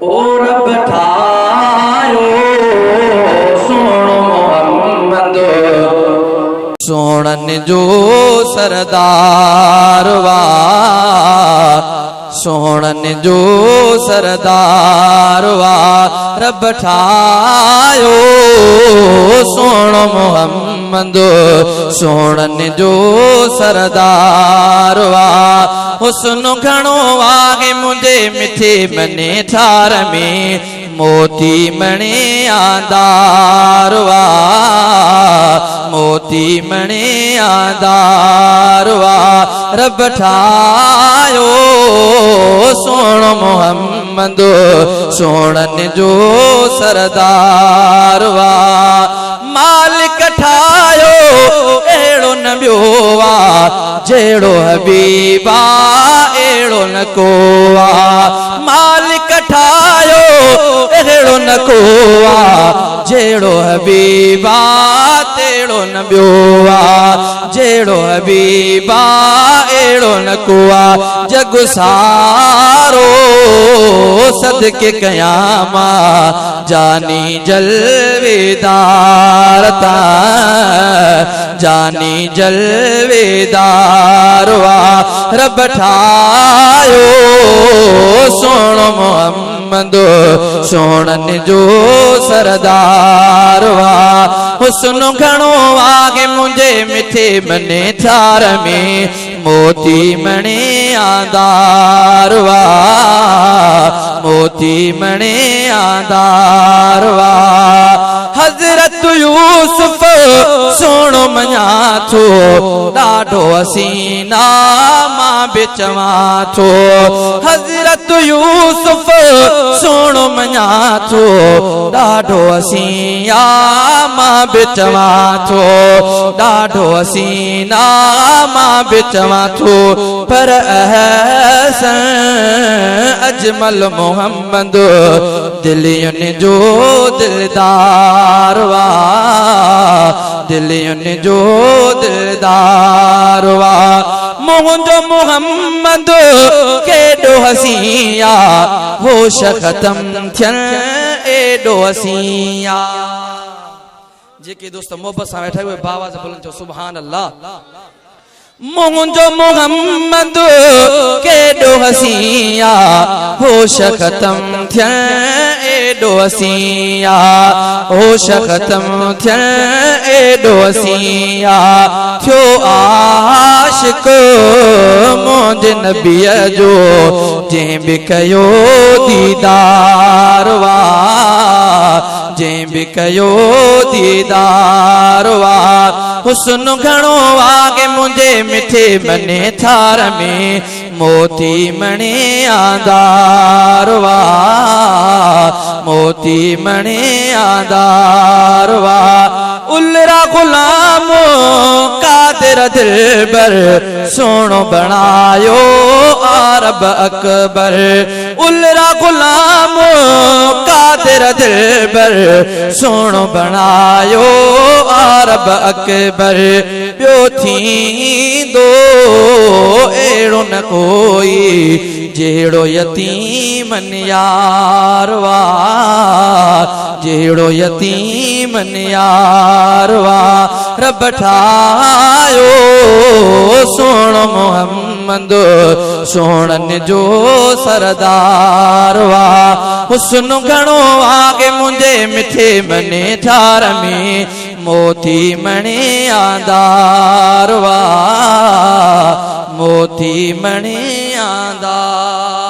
ओ रब ठायो सोण मोहम्मद सोणन जो सरदार वा सोणन जो सरदार वा रब ठायो सोण मोहम्मद सोणन जो सरदार वा हुस्न घणो आहे मुझे मिठे मने ठार में मोती मणे आदार वा मोती मणे आदार वा रब ठायो सोण मोहम्मद सोणन जो सरदार वा मालिक ठायो एड़ो न बियो वा जेड़ो हबीबा एड़ो न कोवा मालिक ठायो एड़ो न कोवा जेड़ो हबीबा तेड़ो न बियोवा जेड़ो हबीबा एड़ो न कोवा जग सारो सदके कयामा जानी जलवेदार ता जानी जलवेदार वा रब ठायो सोण मोहम्मद सोणन जो सरदार वा हुस्न घणो आहे मुझे मिठे मने ठार में मोती मणे आदार वा मोती मणे आदार वा हजरत यूसुफ सोणो मञा थो ॾाढो हसीना मां बिचवा थो हजरत यूसुफ सोणो मञा थो ॾाढो हसीना मां बिचवा थो ॾाढो हसीना मां बिचवा थो पर अहसन अजमल मोहम्मद दिलियुन जो दिलदार वा दिलियुन जो दिलदार वा मुंहिंजो मोहम्मद केॾो हसीया होश ख़तम थियन एॾो हसीया जेके दोस्त मोहब्बत सां वेठा उहे बावाज़ बोलनि चओ सुभान अल्लाह मुंहिंजो मोहम्मद केॾो हसीया होश ख़तम थियन एॾो हसीया होश ख़तम थियन एॾो हसीया थियो आशिक मुंहिंजे नबीअ जो जंहिं बि कयो दीदार वा जंहिं बि कयो दीदार वा हुस्न घणो आहे मुंहिंजे मिठे मने ठार में मोती मणे आदार वा मोती मणे आदार वा उलरा गुलाम कादिर दिलबर सोणो बणायो अरब अकबर उलरा गुलाम कादिर दिलबर सोणो बणायो अरब अकबर ॿियो थींदो अहिड़ो न कोई जहिड़ो यतीमन यार वा जहिड़ो यतीमन यार वा रब ठायो सोण मोहम्मद सोणन जो सरदार वा हुस्न घणो आहे मुंहिंजे मिठे मने ठार में मोती मणे आदार वा मोती मणे आदार